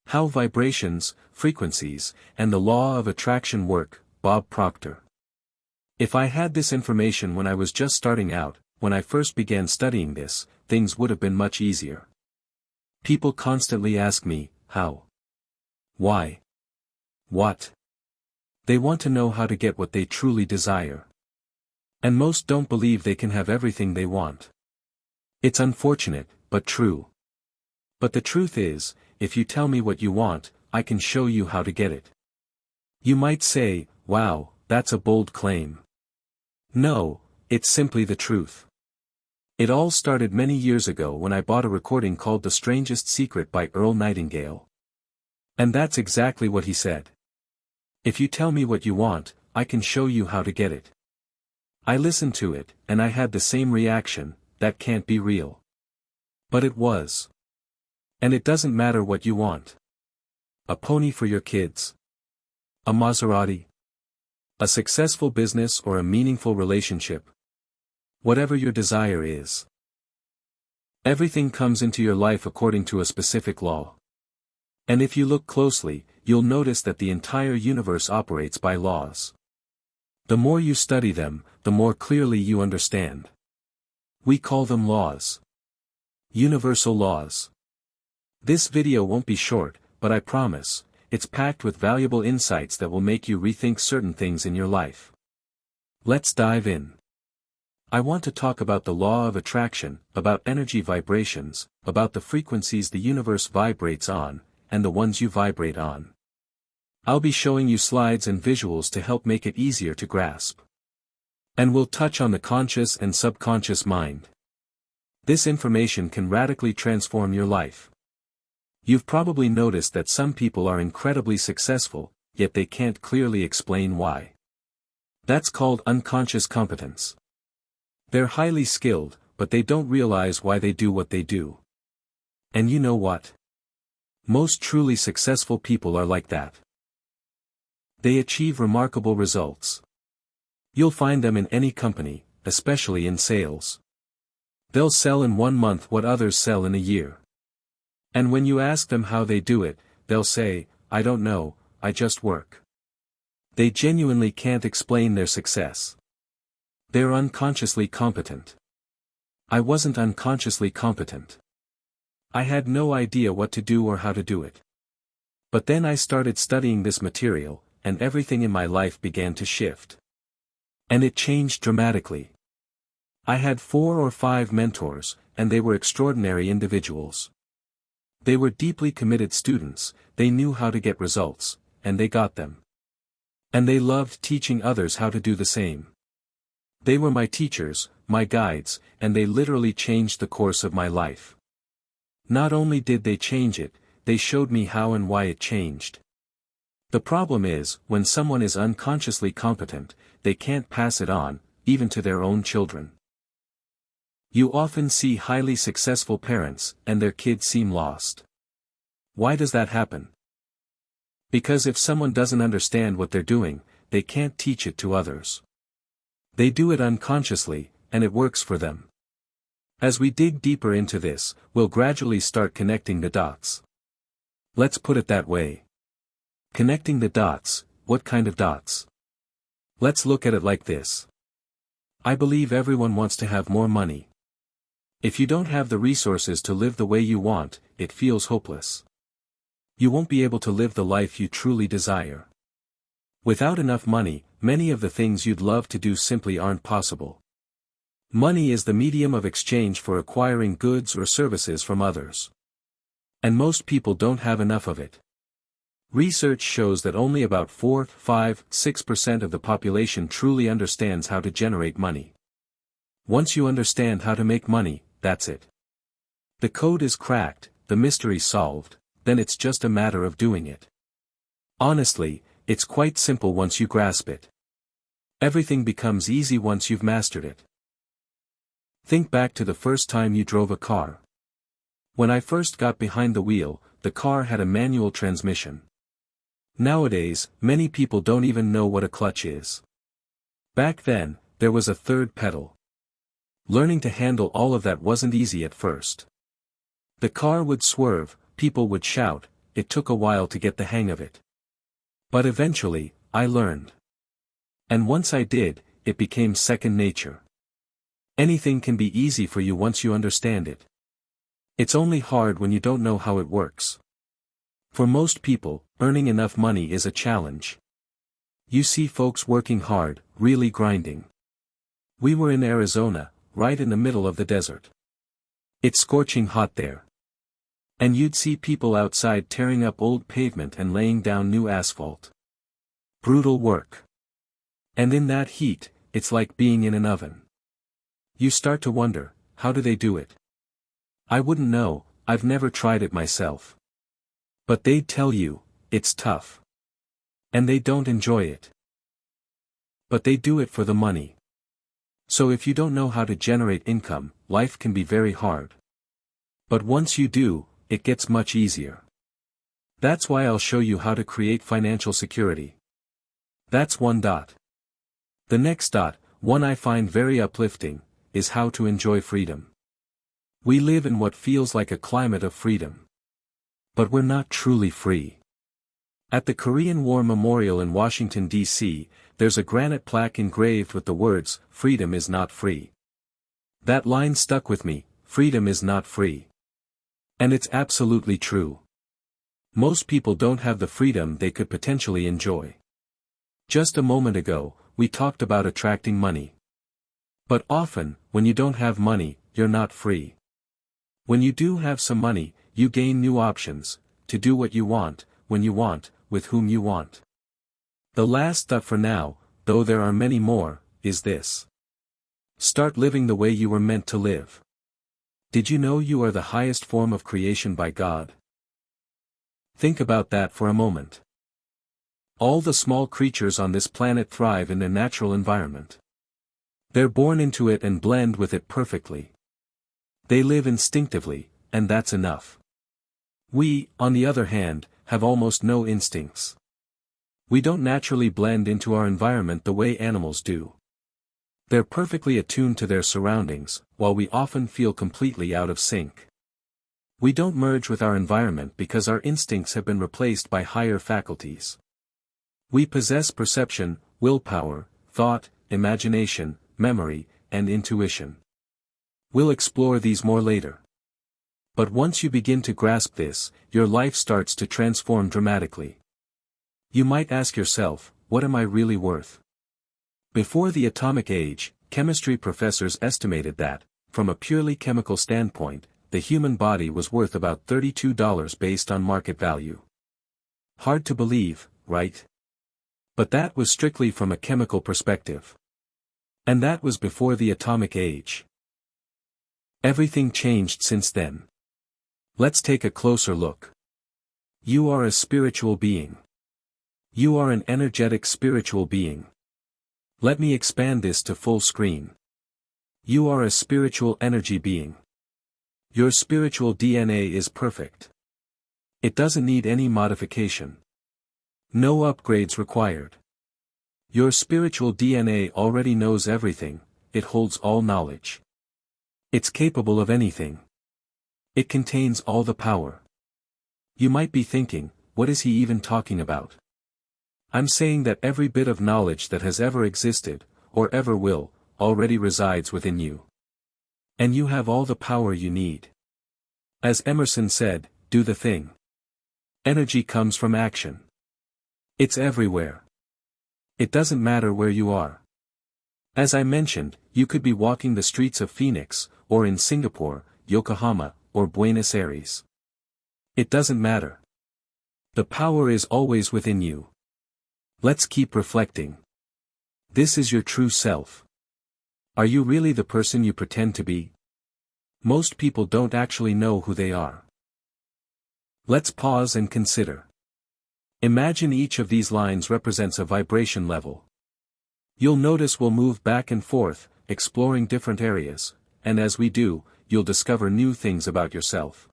How Vibrations, Frequencies, and the Law of Attraction Work, Bob Proctor. If I had this information when I was just starting out, when I first began studying this, things would have been much easier. People constantly ask me, how? Why? What? They want to know how to get what they truly desire. And most don't believe they can have everything they want. It's unfortunate, but true. But the truth is, if you tell me what you want, I can show you how to get it. You might say, wow, that's a bold claim. No, it's simply the truth. It all started many years ago when I bought a recording called The Strangest Secret by Earl Nightingale. And that's exactly what he said. If you tell me what you want, I can show you how to get it. I listened to it, and I had the same reaction, that can't be real. But it was. And it doesn't matter what you want. A pony for your kids. A Maserati. A successful business or a meaningful relationship. Whatever your desire is. Everything comes into your life according to a specific law. And if you look closely, you'll notice that the entire universe operates by laws. The more you study them, the more clearly you understand. We call them laws. Universal laws. This video won't be short, but I promise, it's packed with valuable insights that will make you rethink certain things in your life. Let's dive in. I want to talk about the law of attraction, about energy vibrations, about the frequencies the universe vibrates on, and the ones you vibrate on. I'll be showing you slides and visuals to help make it easier to grasp. And we'll touch on the conscious and subconscious mind. This information can radically transform your life. You've probably noticed that some people are incredibly successful, yet they can't clearly explain why. That's called unconscious competence. They're highly skilled, but they don't realize why they do what they do. And you know what? Most truly successful people are like that. They achieve remarkable results. You'll find them in any company, especially in sales. They'll sell in 1 month what others sell in a year. And when you ask them how they do it, they'll say, I don't know, I just work. They genuinely can't explain their success. They're unconsciously competent. I wasn't unconsciously competent. I had no idea what to do or how to do it. But then I started studying this material, and everything in my life began to shift. And it changed dramatically. I had 4 or 5 mentors, and they were extraordinary individuals. They were deeply committed students, they knew how to get results, and they got them. And they loved teaching others how to do the same. They were my teachers, my guides, and they literally changed the course of my life. Not only did they change it, they showed me how and why it changed. The problem is, when someone is unconsciously competent, they can't pass it on, even to their own children. You often see highly successful parents, and their kids seem lost. Why does that happen? Because if someone doesn't understand what they're doing, they can't teach it to others. They do it unconsciously, and it works for them. As we dig deeper into this, we'll gradually start connecting the dots. Let's put it that way. Connecting the dots, what kind of dots? Let's look at it like this. I believe everyone wants to have more money. If you don't have the resources to live the way you want, it feels hopeless. You won't be able to live the life you truly desire. Without enough money, many of the things you'd love to do simply aren't possible. Money is the medium of exchange for acquiring goods or services from others. And most people don't have enough of it. Research shows that only about 4, 5, 6% of the population truly understands how to generate money. Once you understand how to make money, that's it. The code is cracked, the mystery solved, then it's just a matter of doing it. Honestly, it's quite simple once you grasp it. Everything becomes easy once you've mastered it. Think back to the first time you drove a car. When I first got behind the wheel, the car had a manual transmission. Nowadays, many people don't even know what a clutch is. Back then, there was a third pedal. Learning to handle all of that wasn't easy at first. The car would swerve, people would shout, it took a while to get the hang of it. But eventually, I learned. And once I did, it became second nature. Anything can be easy for you once you understand it. It's only hard when you don't know how it works. For most people, earning enough money is a challenge. You see folks working hard, really grinding. We were in Arizona, right in the middle of the desert. It's scorching hot there. And you'd see people outside tearing up old pavement and laying down new asphalt. Brutal work. And in that heat, it's like being in an oven. You start to wonder, how do they do it? I wouldn't know, I've never tried it myself. But they'd tell you, it's tough. And they don't enjoy it. But they do it for the money. So if you don't know how to generate income, life can be very hard. But once you do, it gets much easier. That's why I'll show you how to create financial security. That's one dot. The next dot, one I find very uplifting, is how to enjoy freedom. We live in what feels like a climate of freedom. But we're not truly free. At the Korean War Memorial in Washington, D.C., there's a granite plaque engraved with the words, "Freedom is not free." That line stuck with me, freedom is not free. And it's absolutely true. Most people don't have the freedom they could potentially enjoy. Just a moment ago, we talked about attracting money. But often, when you don't have money, you're not free. When you do have some money, you gain new options, to do what you want, when you want, with whom you want. The last thought for now, though there are many more, is this. Start living the way you were meant to live. Did you know you are the highest form of creation by God? Think about that for a moment. All the small creatures on this planet thrive in their natural environment. They're born into it and blend with it perfectly. They live instinctively, and that's enough. We, on the other hand, have almost no instincts. We don't naturally blend into our environment the way animals do. They're perfectly attuned to their surroundings, while we often feel completely out of sync. We don't merge with our environment because our instincts have been replaced by higher faculties. We possess perception, willpower, thought, imagination, memory, and intuition. We'll explore these more later. But once you begin to grasp this, your life starts to transform dramatically. You might ask yourself, what am I really worth? Before the atomic age, chemistry professors estimated that, from a purely chemical standpoint, the human body was worth about $32 based on market value. Hard to believe, right? But that was strictly from a chemical perspective. And that was before the atomic age. Everything changed since then. Let's take a closer look. You are a spiritual being. You are an energetic spiritual being. Let me expand this to full screen. You are a spiritual energy being. Your spiritual DNA is perfect. It doesn't need any modification. No upgrades required. Your spiritual DNA already knows everything, it holds all knowledge. It's capable of anything. It contains all the power. You might be thinking, what is he even talking about? I'm saying that every bit of knowledge that has ever existed, or ever will, already resides within you. And you have all the power you need. As Emerson said, do the thing. Energy comes from action. It's everywhere. It doesn't matter where you are. As I mentioned, you could be walking the streets of Phoenix, or in Singapore, Yokohama, or Buenos Aires. It doesn't matter. The power is always within you. Let's keep reflecting. This is your true self. Are you really the person you pretend to be? Most people don't actually know who they are. Let's pause and consider. Imagine each of these lines represents a vibration level. You'll notice we'll move back and forth, exploring different areas, and as we do, you'll discover new things about yourself.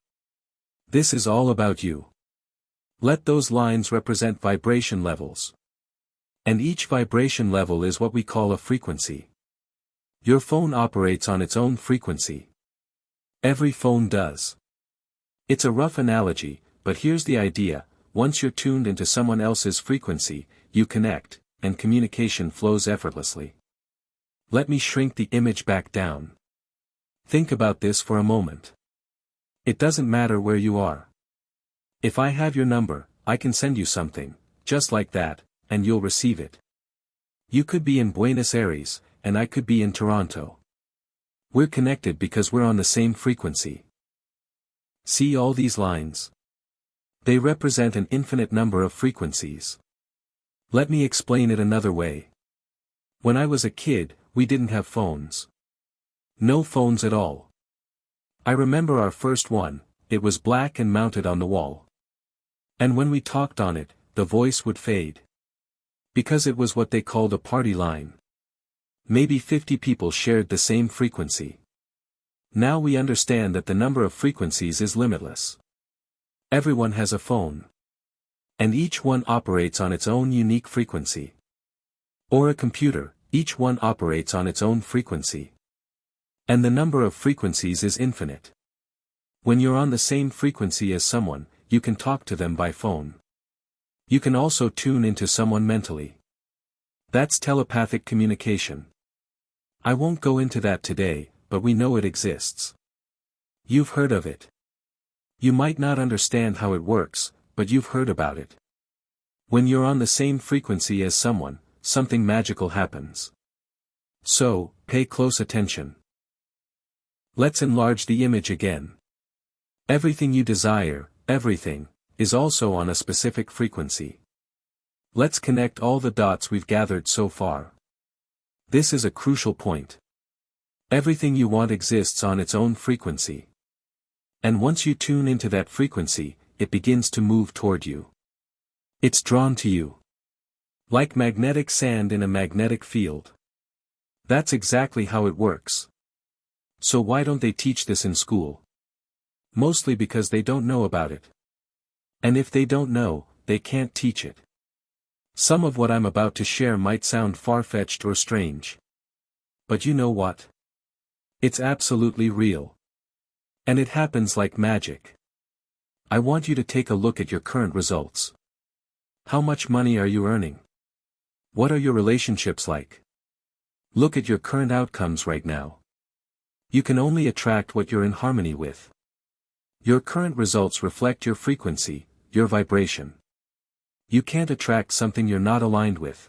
This is all about you. Let those lines represent vibration levels. And each vibration level is what we call a frequency. Your phone operates on its own frequency. Every phone does. It's a rough analogy, but here's the idea: once you're tuned into someone else's frequency, you connect, and communication flows effortlessly. Let me shrink the image back down. Think about this for a moment. It doesn't matter where you are. If I have your number, I can send you something, just like that, and you'll receive it. You could be in Buenos Aires, and I could be in Toronto. We're connected because we're on the same frequency. See all these lines? They represent an infinite number of frequencies. Let me explain it another way. When I was a kid, we didn't have phones. No phones at all. I remember our first one. It was black and mounted on the wall. And when we talked on it, the voice would fade. Because it was what they called a party line. Maybe 50 people shared the same frequency. Now we understand that the number of frequencies is limitless. Everyone has a phone. And each one operates on its own unique frequency. Or a computer, each one operates on its own frequency. And the number of frequencies is infinite. When you're on the same frequency as someone, you can talk to them by phone. You can also tune into someone mentally. That's telepathic communication. I won't go into that today, but we know it exists. You've heard of it. You might not understand how it works, but you've heard about it. When you're on the same frequency as someone, something magical happens. So, pay close attention. Let's enlarge the image again. Everything you desire, everything, is also on a specific frequency. Let's connect all the dots we've gathered so far. This is a crucial point. Everything you want exists on its own frequency. And once you tune into that frequency, it begins to move toward you. It's drawn to you. Like magnetic sand in a magnetic field. That's exactly how it works. So why don't they teach this in school? Mostly because they don't know about it. And if they don't know, they can't teach it. Some of what I'm about to share might sound far-fetched or strange. But you know what? It's absolutely real. And it happens like magic. I want you to take a look at your current results. How much money are you earning? What are your relationships like? Look at your current outcomes right now. You can only attract what you're in harmony with. Your current results reflect your frequency, your vibration. You can't attract something you're not aligned with.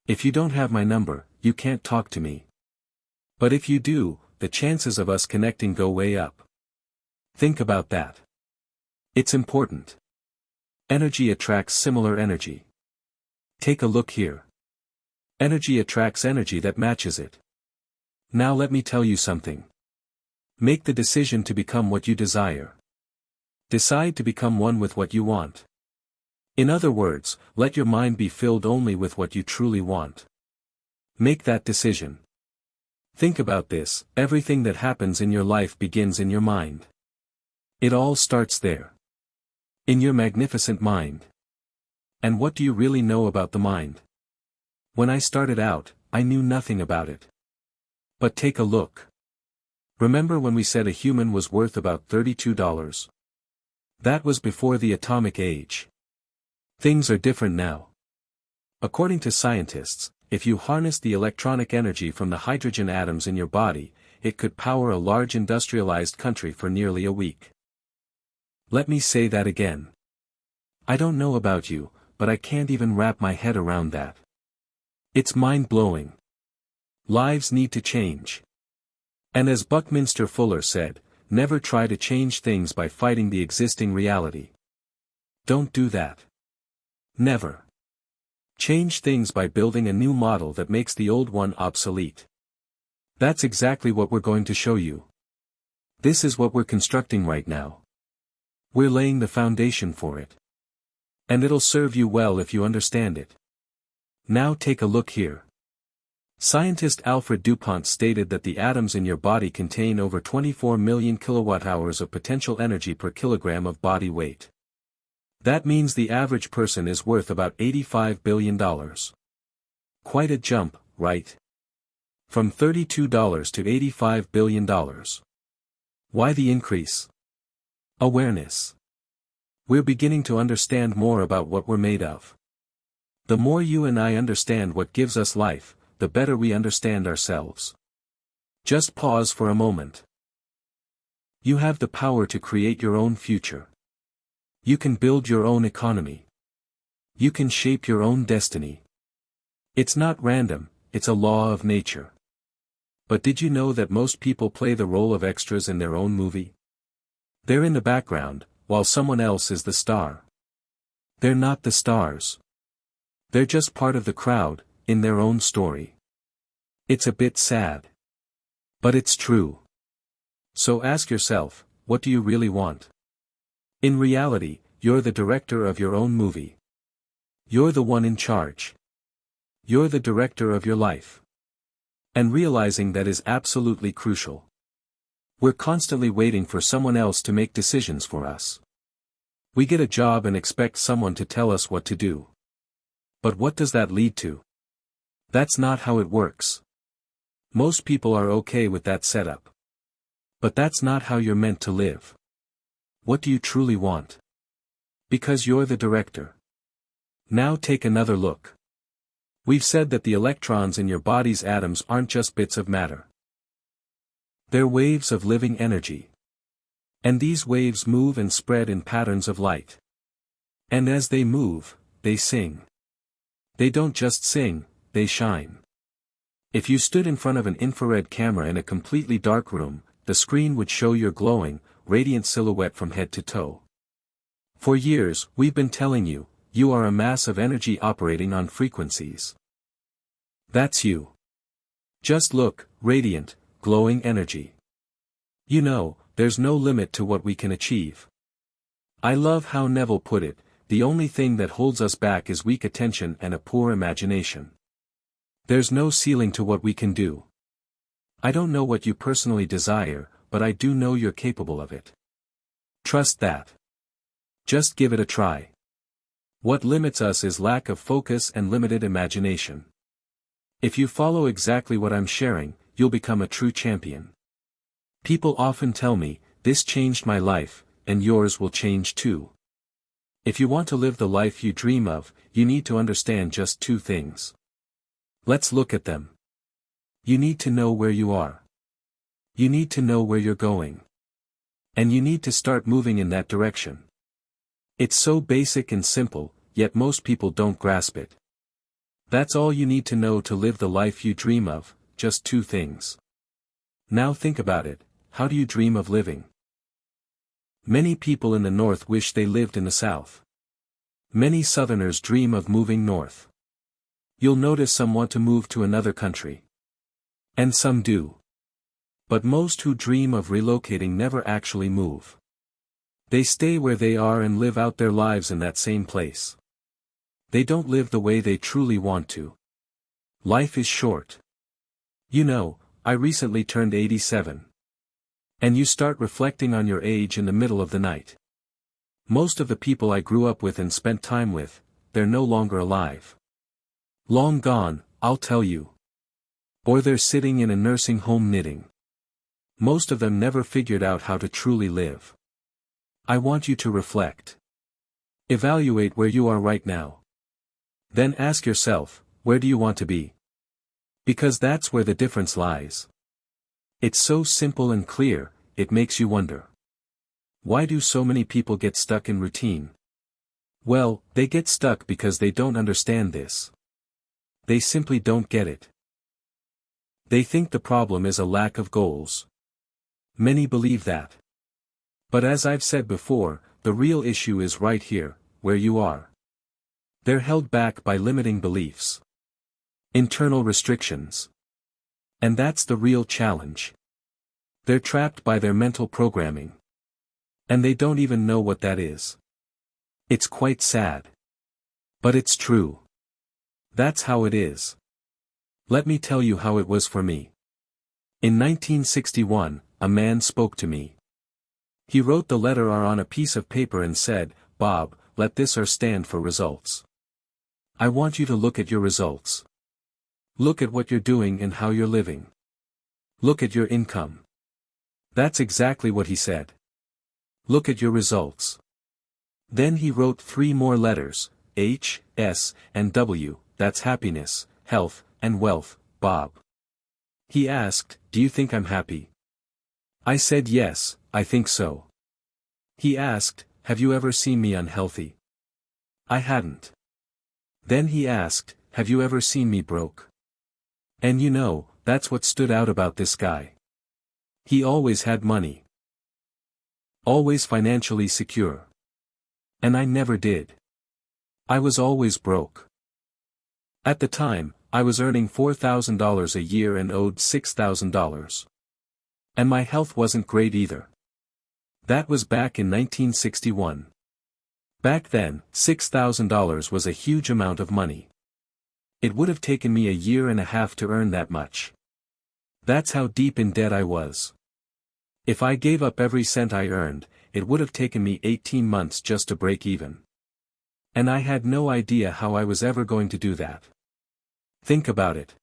If you don't have my number, you can't talk to me. But if you do, the chances of us connecting go way up. Think about that. It's important. Energy attracts similar energy. Take a look here. Energy attracts energy that matches it. Now let me tell you something. Make the decision to become what you desire. Decide to become one with what you want. In other words, let your mind be filled only with what you truly want. Make that decision. Think about this: everything that happens in your life begins in your mind. It all starts there. In your magnificent mind. And what do you really know about the mind? When I started out, I knew nothing about it. But take a look. Remember when we said a human was worth about $32? That was before the atomic age. Things are different now. According to scientists, if you harness the electronic energy from the hydrogen atoms in your body, it could power a large industrialized country for nearly a week. Let me say that again. I don't know about you, but I can't even wrap my head around that. It's mind-blowing. Lives need to change. And as Buckminster Fuller said, never try to change things by fighting the existing reality. Don't do that. Never. Change things by building a new model that makes the old one obsolete. That's exactly what we're going to show you. This is what we're constructing right now. We're laying the foundation for it. And it'll serve you well if you understand it. Now take a look here. Scientist Alfred DuPont stated that the atoms in your body contain over 24 million kilowatt-hours of potential energy per kilogram of body weight. That means the average person is worth about $85 billion. Quite a jump, right? From $32 to $85 billion. Why the increase? Awareness. We're beginning to understand more about what we're made of. The more you and I understand what gives us life, the better we understand ourselves. Just pause for a moment. You have the power to create your own future. You can build your own economy. You can shape your own destiny. It's not random, it's a law of nature. But did you know that most people play the role of extras in their own movie? They're in the background, while someone else is the star. They're not the stars. They're just part of the crowd, in their own story. It's a bit sad. But it's true. So ask yourself, what do you really want? In reality, you're the director of your own movie. You're the one in charge. You're the director of your life. And realizing that is absolutely crucial. We're constantly waiting for someone else to make decisions for us. We get a job and expect someone to tell us what to do. But what does that lead to? That's not how it works. Most people are okay with that setup. But that's not how you're meant to live. What do you truly want? Because you're the director. Now take another look. We've said that the electrons in your body's atoms aren't just bits of matter. They're waves of living energy. And these waves move and spread in patterns of light. And as they move, they sing. They don't just sing, they shine. If you stood in front of an infrared camera in a completely dark room, the screen would show your glowing, radiant silhouette from head to toe. For years, we've been telling you, you are a mass of energy operating on frequencies. That's you. Just look, radiant, glowing energy. You know, there's no limit to what we can achieve. I love how Neville put it, the only thing that holds us back is weak attention and a poor imagination. There's no ceiling to what we can do. I don't know what you personally desire, but I do know you're capable of it. Trust that. Just give it a try. What limits us is lack of focus and limited imagination. If you follow exactly what I'm sharing, you'll become a true champion. People often tell me, this changed my life, and yours will change too. If you want to live the life you dream of, you need to understand just two things. Let's look at them. You need to know where you are. You need to know where you're going. And you need to start moving in that direction. It's so basic and simple, yet most people don't grasp it. That's all you need to know to live the life you dream of, just two things. Now think about it, how do you dream of living? Many people in the North wish they lived in the South. Many Southerners dream of moving north. You'll notice some want to move to another country. And some do. But most who dream of relocating never actually move. They stay where they are and live out their lives in that same place. They don't live the way they truly want to. Life is short. You know, I recently turned 87. And you start reflecting on your age in the middle of the night. Most of the people I grew up with and spent time with, they're no longer alive. Long gone, I'll tell you. Or they're sitting in a nursing home knitting. Most of them never figured out how to truly live. I want you to reflect. Evaluate where you are right now. Then ask yourself, where do you want to be? Because that's where the difference lies. It's so simple and clear, it makes you wonder. Why do so many people get stuck in routine? Well, they get stuck because they don't understand this. They simply don't get it. They think the problem is a lack of goals. Many believe that. But as I've said before, the real issue is right here, where you are. They're held back by limiting beliefs. Internal restrictions. And that's the real challenge. They're trapped by their mental programming. And they don't even know what that is. It's quite sad. But it's true. That's how it is. Let me tell you how it was for me. In 1961, a man spoke to me. He wrote the letter R on a piece of paper and said, "Bob, let this R stand for results. I want you to look at your results. Look at what you're doing and how you're living. Look at your income." That's exactly what he said. Look at your results. Then he wrote 3 more letters, H, S, and W, that's happiness, health, and wealth, Bob. He asked, do you think I'm happy? I said yes, I think so. He asked, have you ever seen me unhealthy? I hadn't. Then he asked, have you ever seen me broke? And you know, that's what stood out about this guy. He always had money. Always financially secure. And I never did. I was always broke. At the time, I was earning $4,000 a year and owed $6,000. And my health wasn't great either. That was back in 1961. Back then, $6,000 was a huge amount of money. It would have taken me a year and a half to earn that much. That's how deep in debt I was. If I gave up every cent I earned, it would have taken me 18 months just to break even. And I had no idea how I was ever going to do that. Think about it.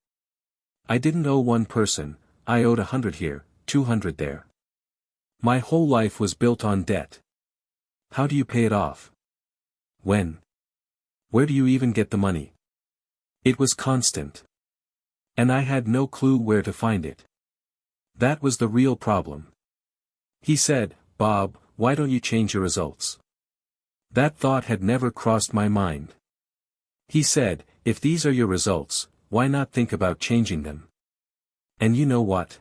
I didn't owe one person, I owed 100 here, 200 there. My whole life was built on debt. How do you pay it off? When? Where do you even get the money? It was constant. And I had no clue where to find it. That was the real problem. He said, Bob, why don't you change your results? That thought had never crossed my mind. He said, if these are your results, why not think about changing them? And you know what?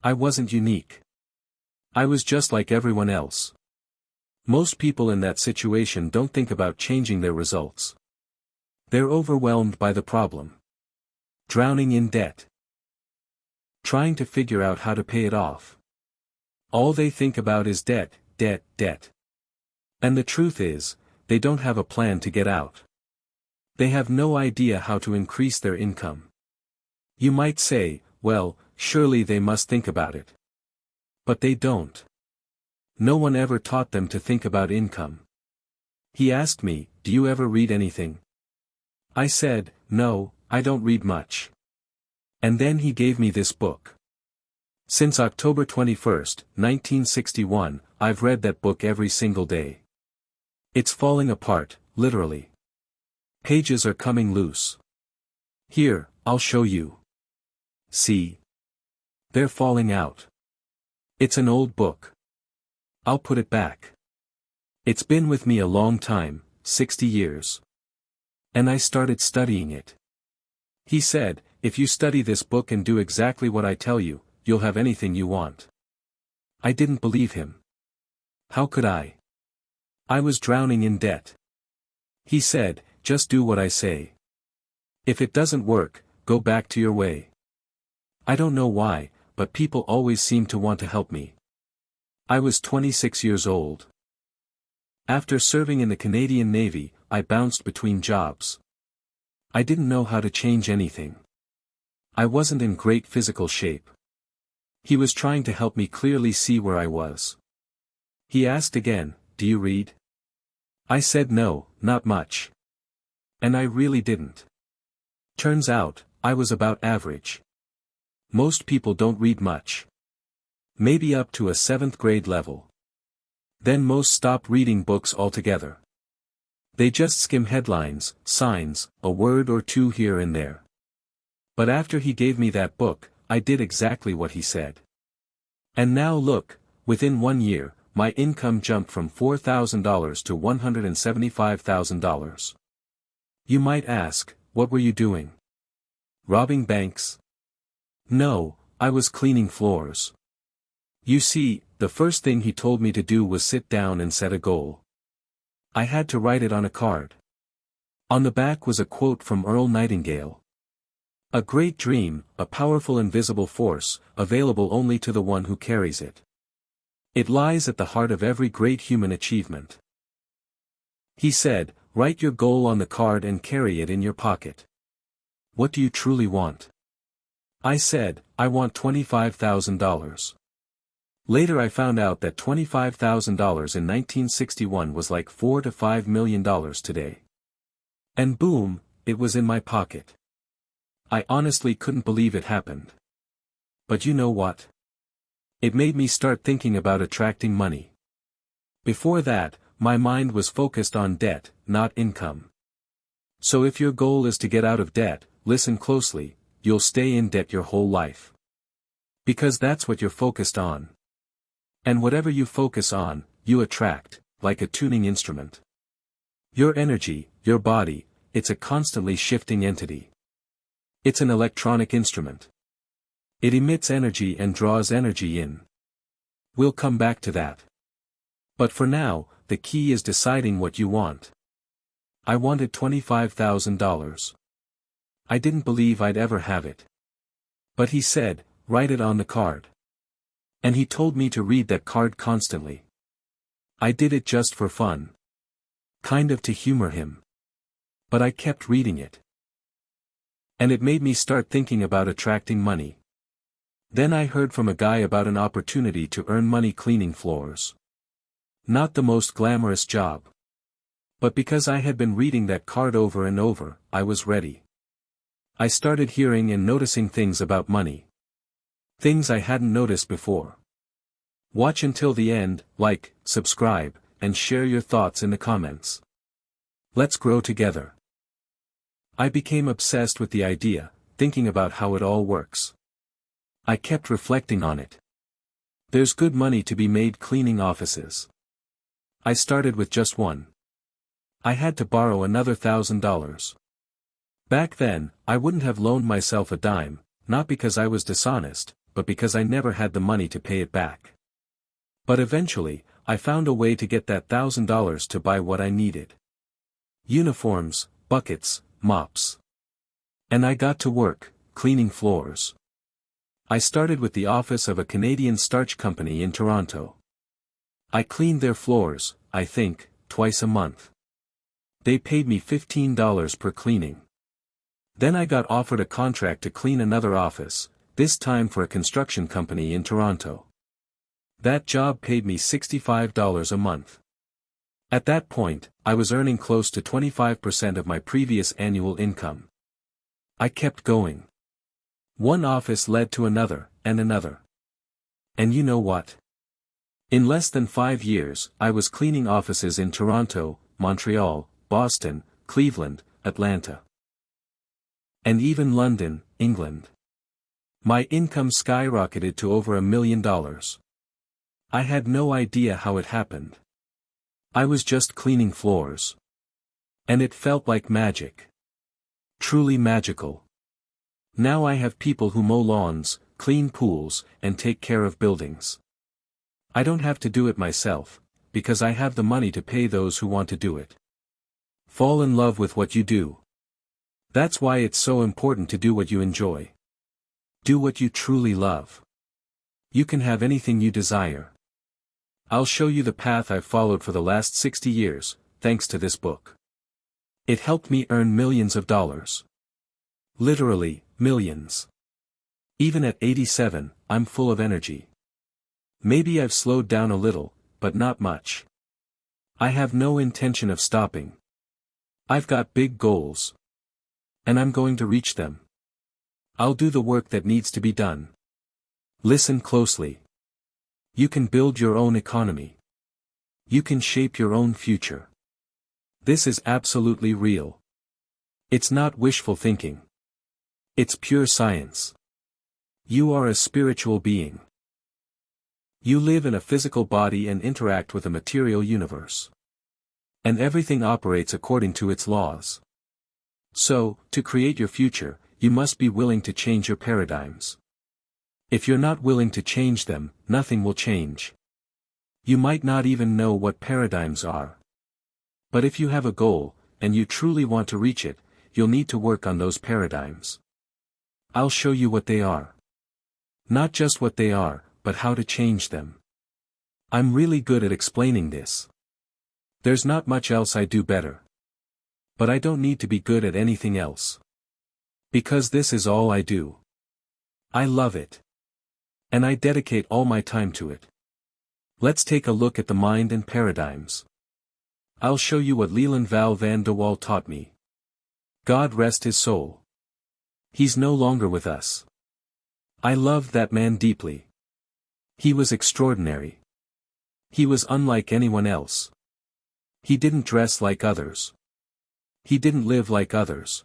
I wasn't unique. I was just like everyone else. Most people in that situation don't think about changing their results. They're overwhelmed by the problem. Drowning in debt. Trying to figure out how to pay it off. All they think about is debt, debt, debt. And the truth is, they don't have a plan to get out. They have no idea how to increase their income. You might say, well, surely they must think about it. But they don't. No one ever taught them to think about income. He asked me, do you ever read anything? I said, no, I don't read much. And then he gave me this book. Since October 21st, 1961, I've read that book every single day. It's falling apart, literally. Pages are coming loose. Here, I'll show you. See? They're falling out. It's an old book. I'll put it back. It's been with me a long time, 60 years. And I started studying it. He said, if you study this book and do exactly what I tell you, you'll have anything you want. I didn't believe him. How could I? I was drowning in debt. He said, just do what I say. If it doesn't work, go back to your way. I don't know why, but people always seem to want to help me. I was 26 years old. After serving in the Canadian Navy, I bounced between jobs. I didn't know how to change anything. I wasn't in great physical shape. He was trying to help me clearly see where I was. He asked again, do you read? I said no, not much. And I really didn't. Turns out, I was about average. Most people don't read much. Maybe up to a 7th grade level. Then most stop reading books altogether. They just skim headlines, signs, a word or two here and there. But after he gave me that book, I did exactly what he said. And now look, within 1 year, my income jumped from $4,000 to $175,000. You might ask, what were you doing? Robbing banks? No, I was cleaning floors. You see, the first thing he told me to do was sit down and set a goal. I had to write it on a card. On the back was a quote from Earl Nightingale. A great dream, a powerful invisible force, available only to the one who carries it. It lies at the heart of every great human achievement. He said, write your goal on the card and carry it in your pocket. What do you truly want? I said, I want $25,000. Later I found out that $25,000 in 1961 was like $4 to $5 million today. And boom, it was in my pocket. I honestly couldn't believe it happened. But you know what? It made me start thinking about attracting money. Before that, My mind was focused on debt, not income. So if your goal is to get out of debt, listen closely, you'll stay in debt your whole life. Because that's what you're focused on. And whatever you focus on, you attract, like a tuning instrument. Your energy, your body, it's a constantly shifting entity. It's an electronic instrument. It emits energy and draws energy in. We'll come back to that. But for now, the key is deciding what you want. I wanted $25,000. I didn't believe I'd ever have it. But he said, write it on the card. And he told me to read that card constantly. I did it just for fun. Kind of to humor him. But I kept reading it. And it made me start thinking about attracting money. Then I heard from a guy about an opportunity to earn money cleaning floors. Not the most glamorous job. But because I had been reading that card over and over, I was ready. I started hearing and noticing things about money. Things I hadn't noticed before. Watch until the end, like, subscribe, and share your thoughts in the comments. Let's grow together. I became obsessed with the idea, thinking about how it all works. I kept reflecting on it. There's good money to be made cleaning offices. I started with just one. I had to borrow another $1,000. Back then, I wouldn't have loaned myself a dime, not because I was dishonest, but because I never had the money to pay it back. But eventually, I found a way to get that $1,000 to buy what I needed. Uniforms, buckets, mops. And I got to work, cleaning floors. I started with the office of a Canadian starch company in Toronto. I cleaned their floors, I think, twice a month. They paid me $15 per cleaning. Then I got offered a contract to clean another office, this time for a construction company in Toronto. That job paid me $65 a month. At that point, I was earning close to 25% of my previous annual income. I kept going. One office led to another, and another. And you know what? In less than 5 years, I was cleaning offices in Toronto, Montreal, Boston, Cleveland, Atlanta. And even London, England. My income skyrocketed to over $1 million. I had no idea how it happened. I was just cleaning floors. And it felt like magic. Truly magical. Now I have people who mow lawns, clean pools, and take care of buildings. I don't have to do it myself, because I have the money to pay those who want to do it. Fall in love with what you do. That's why it's so important to do what you enjoy. Do what you truly love. You can have anything you desire. I'll show you the path I've followed for the last 60 years, thanks to this book. It helped me earn millions of dollars. Literally, millions. Even at 87, I'm full of energy. Maybe I've slowed down a little, but not much. I have no intention of stopping. I've got big goals. And I'm going to reach them. I'll do the work that needs to be done. Listen closely. You can build your own economy. You can shape your own future. This is absolutely real. It's not wishful thinking. It's pure science. You are a spiritual being. You live in a physical body and interact with a material universe. And everything operates according to its laws. So, to create your future, you must be willing to change your paradigms. If you're not willing to change them, nothing will change. You might not even know what paradigms are. But if you have a goal, and you truly want to reach it, you'll need to work on those paradigms. I'll show you what they are. Not just what they are, but how to change them. I'm really good at explaining this. There's not much else I do better. But I don't need to be good at anything else. Because this is all I do. I love it. And I dedicate all my time to it. Let's take a look at the mind and paradigms. I'll show you what Leland Val van de Waal taught me. God rest his soul. He's no longer with us. I loved that man deeply. He was extraordinary. He was unlike anyone else. He didn't dress like others. He didn't live like others.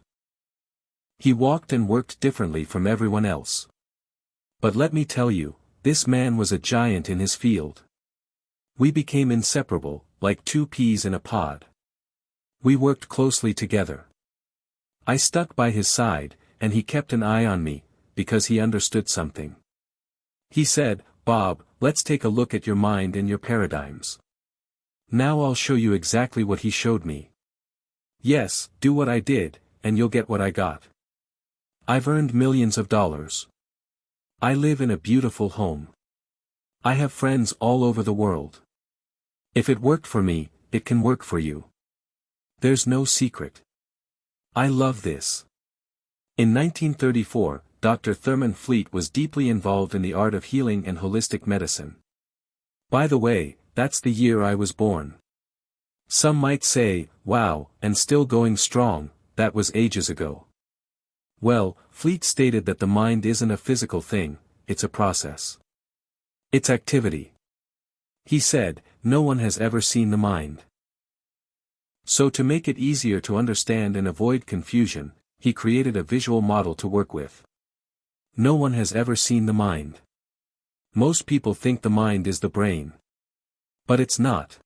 He walked and worked differently from everyone else. But let me tell you, this man was a giant in his field. We became inseparable, like two peas in a pod. We worked closely together. I stuck by his side, and he kept an eye on me, because he understood something. He said, "Bob, let's take a look at your mind and your paradigms. Now I'll show you exactly what he showed me. Yes, do what I did, and you'll get what I got. I've earned millions of dollars. I live in a beautiful home. I have friends all over the world. If it worked for me, it can work for you. There's no secret. I love this." In 1934, Dr. Thurman Fleet was deeply involved in the art of healing and holistic medicine. By the way, that's the year I was born. Some might say, wow, and still going strong, that was ages ago. Well, Fleet stated that the mind isn't a physical thing, it's a process. It's activity. He said, no one has ever seen the mind. So to make it easier to understand and avoid confusion, he created a visual model to work with. No one has ever seen the mind. Most people think the mind is the brain. But it's not.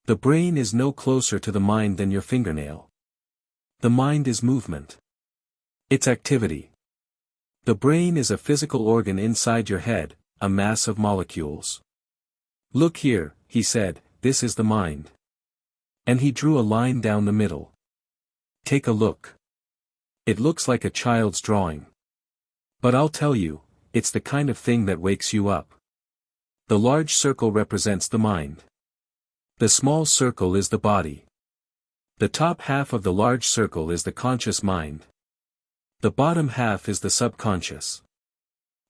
The brain is no closer to the mind than your fingernail. The mind is movement. It's activity. The brain is a physical organ inside your head, a mass of molecules. Look here, he said, this is the mind. And he drew a line down the middle. Take a look. It looks like a child's drawing. But I'll tell you, it's the kind of thing that wakes you up. The large circle represents the mind. The small circle is the body. The top half of the large circle is the conscious mind. The bottom half is the subconscious.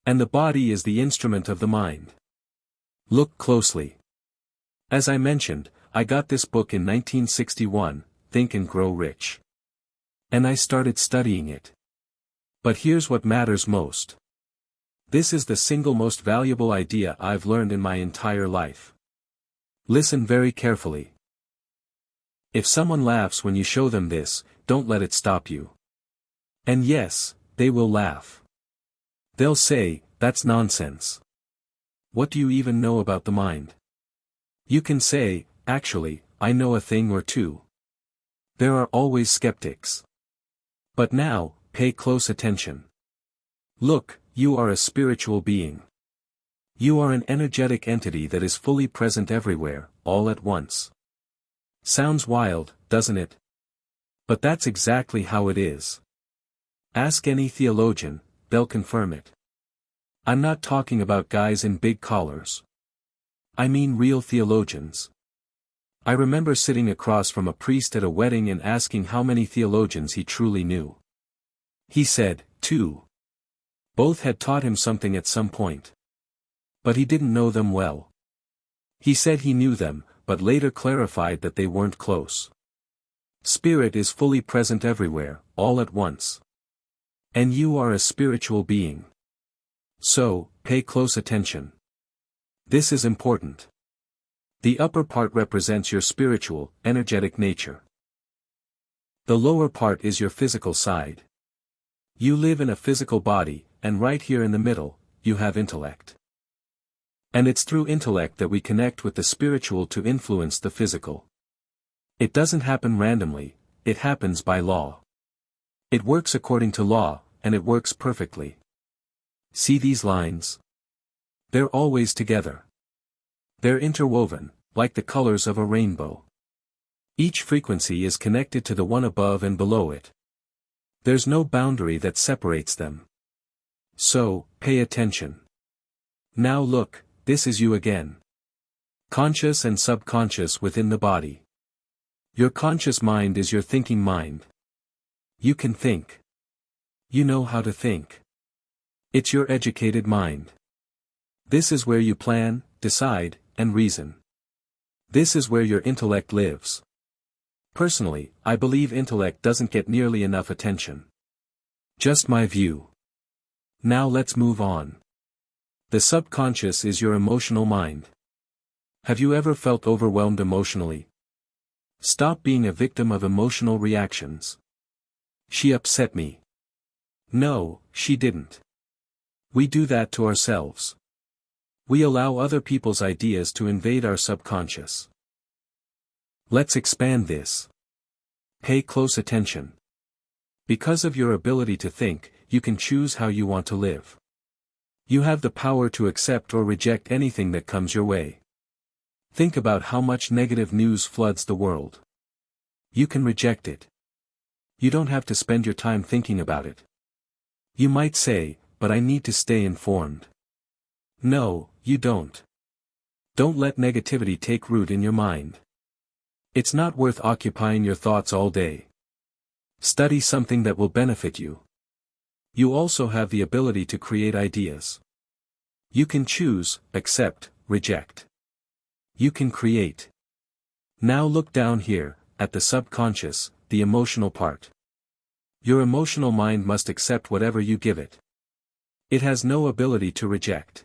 And the body is the instrument of the mind. Look closely. As I mentioned, I got this book in 1961, Think and Grow Rich. And I started studying it. But here's what matters most. This is the single most valuable idea I've learned in my entire life. Listen very carefully. If someone laughs when you show them this, don't let it stop you. And yes, they will laugh. They'll say, that's nonsense. What do you even know about the mind? You can say, actually, I know a thing or two. There are always skeptics. But now, pay close attention. Look, you are a spiritual being. You are an energetic entity that is fully present everywhere, all at once. Sounds wild, doesn't it? But that's exactly how it is. Ask any theologian, they'll confirm it. I'm not talking about guys in big collars. I mean real theologians. I remember sitting across from a priest at a wedding and asking how many theologians he truly knew. He said, 2. Both had taught him something at some point. But he didn't know them well. He said he knew them, but later clarified that they weren't close. Spirit is fully present everywhere, all at once. And you are a spiritual being. So, pay close attention. This is important. The upper part represents your spiritual, energetic nature. The lower part is your physical side. You live in a physical body, and right here in the middle, you have intellect. And it's through intellect that we connect with the spiritual to influence the physical. It doesn't happen randomly, it happens by law. It works according to law, and it works perfectly. See these lines? They're always together. They're interwoven, like the colors of a rainbow. Each frequency is connected to the one above and below it. There's no boundary that separates them. So, pay attention. Now look, this is you again. Conscious and subconscious within the body. Your conscious mind is your thinking mind. You can think. You know how to think. It's your educated mind. This is where you plan, decide, and reason. This is where your intellect lives. Personally, I believe intellect doesn't get nearly enough attention. Just my view. Now let's move on. The subconscious is your emotional mind. Have you ever felt overwhelmed emotionally? Stop being a victim of emotional reactions. She upset me. No, she didn't. We do that to ourselves. We allow other people's ideas to invade our subconscious. Let's expand this. Pay close attention. Because of your ability to think, you can choose how you want to live. You have the power to accept or reject anything that comes your way. Think about how much negative news floods the world. You can reject it. You don't have to spend your time thinking about it. You might say, but I need to stay informed. No, you don't. Don't let negativity take root in your mind. It's not worth occupying your thoughts all day. Study something that will benefit you. You also have the ability to create ideas. You can choose, accept, reject. You can create. Now look down here, at the subconscious, the emotional part. Your emotional mind must accept whatever you give it. It has no ability to reject.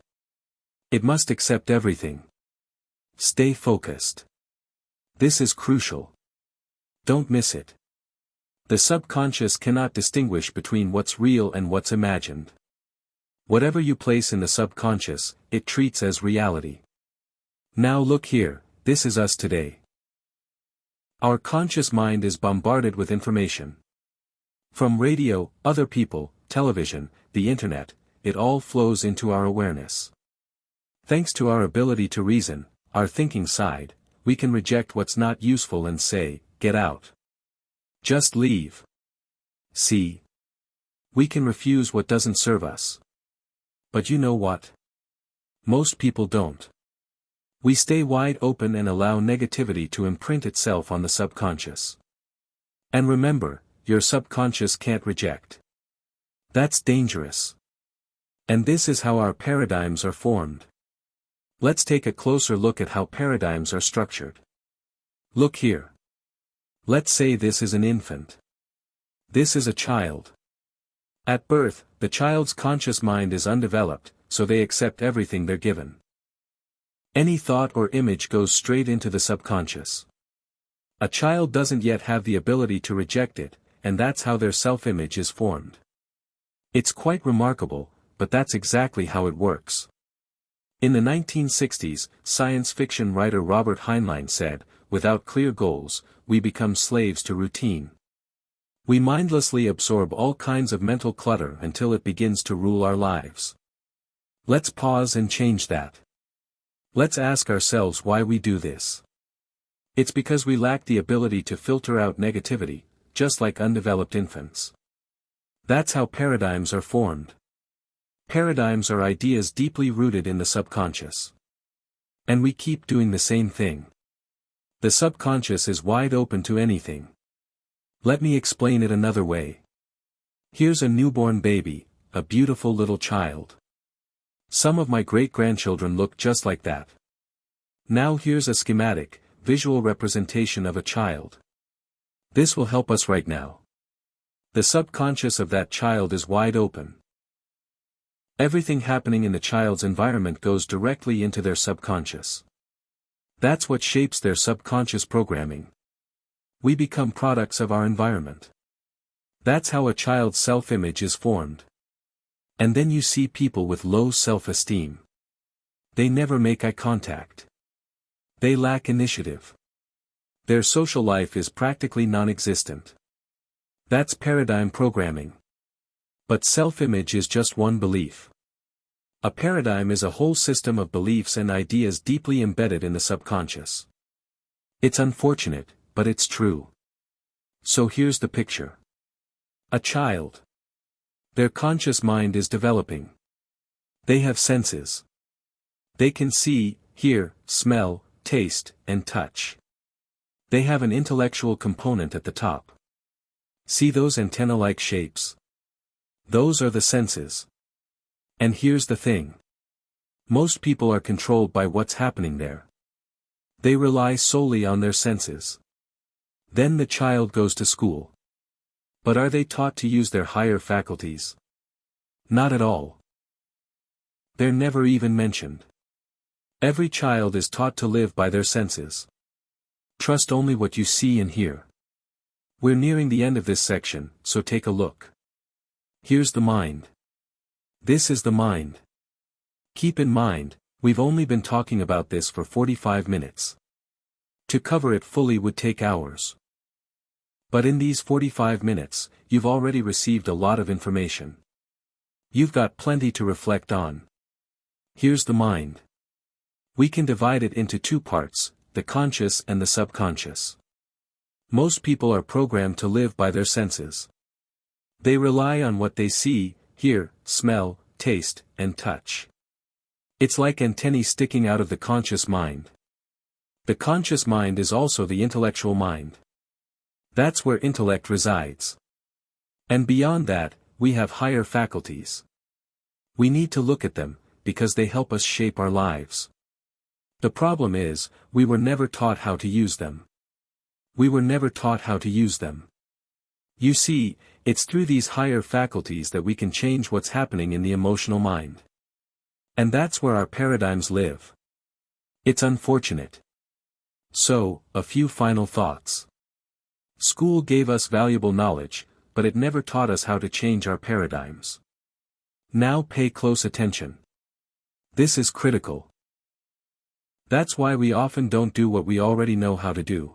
It must accept everything. Stay focused. This is crucial. Don't miss it. The subconscious cannot distinguish between what's real and what's imagined. Whatever you place in the subconscious, it treats as reality. Now look here, this is us today. Our conscious mind is bombarded with information. From radio, other people, television, the internet, it all flows into our awareness. Thanks to our ability to reason, our thinking side, we can reject what's not useful and say, get out. Just leave. See? We can refuse what doesn't serve us. But you know what? Most people don't. We stay wide open and allow negativity to imprint itself on the subconscious. And remember, your subconscious can't reject. That's dangerous. And this is how our paradigms are formed. Let's take a closer look at how paradigms are structured. Look here. Let's say this is an infant. This is a child. At birth, the child's conscious mind is undeveloped, so they accept everything they're given. Any thought or image goes straight into the subconscious. A child doesn't yet have the ability to reject it, and that's how their self-image is formed. It's quite remarkable, but that's exactly how it works. In the 1960s, science fiction writer Robert Heinlein said, "Without clear goals, we become slaves to routine. We mindlessly absorb all kinds of mental clutter until it begins to rule our lives." Let's pause and change that. Let's ask ourselves why we do this. It's because we lack the ability to filter out negativity, just like undeveloped infants. That's how paradigms are formed. Paradigms are ideas deeply rooted in the subconscious. And we keep doing the same thing. The subconscious is wide open to anything. Let me explain it another way. Here's a newborn baby, a beautiful little child. Some of my great-grandchildren look just like that. Now here's a schematic, visual representation of a child. This will help us right now. The subconscious of that child is wide open. Everything happening in the child's environment goes directly into their subconscious. That's what shapes their subconscious programming. We become products of our environment. That's how a child's self-image is formed. And then you see people with low self-esteem. They never make eye contact. They lack initiative. Their social life is practically non-existent. That's paradigm programming. But self-image is just one belief. A paradigm is a whole system of beliefs and ideas deeply embedded in the subconscious. It's unfortunate, but it's true. So here's the picture. A child. Their conscious mind is developing. They have senses. They can see, hear, smell, taste, and touch. They have an intellectual component at the top. See those antenna-like shapes? Those are the senses. And here's the thing. Most people are controlled by what's happening there. They rely solely on their senses. Then the child goes to school. But are they taught to use their higher faculties? Not at all. They're never even mentioned. Every child is taught to live by their senses. Trust only what you see and hear. We're nearing the end of this section, so take a look. Here's the mind. This is the mind. Keep in mind, we've only been talking about this for 45 minutes. To cover it fully would take hours. But in these 45 minutes, you've already received a lot of information. You've got plenty to reflect on. Here's the mind. We can divide it into two parts, the conscious and the subconscious. Most people are programmed to live by their senses. They rely on what they see, hear, smell, taste, and touch. It's like antennae sticking out of the conscious mind. The conscious mind is also the intellectual mind. That's where intellect resides. And beyond that, we have higher faculties. We need to look at them, because they help us shape our lives. The problem is, we were never taught how to use them. We were never taught how to use them. You see, it's through these higher faculties that we can change what's happening in the emotional mind. And that's where our paradigms live. It's unfortunate. So, a few final thoughts. School gave us valuable knowledge, but it never taught us how to change our paradigms. Now pay close attention. This is critical. That's why we often don't do what we already know how to do.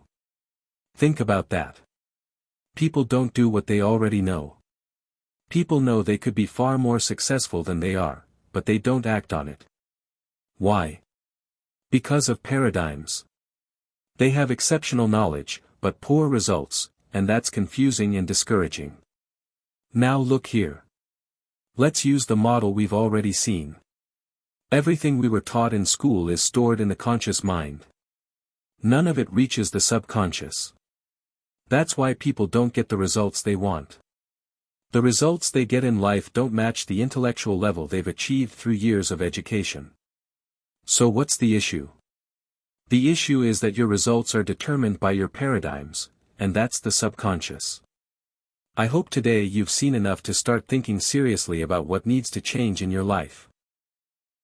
Think about that. People don't do what they already know. People know they could be far more successful than they are, but they don't act on it. Why? Because of paradigms. They have exceptional knowledge, but poor results, and that's confusing and discouraging. Now look here. Let's use the model we've already seen. Everything we were taught in school is stored in the conscious mind. None of it reaches the subconscious. That's why people don't get the results they want. The results they get in life don't match the intellectual level they've achieved through years of education. So what's the issue? The issue is that your results are determined by your paradigms, and that's the subconscious. I hope today you've seen enough to start thinking seriously about what needs to change in your life.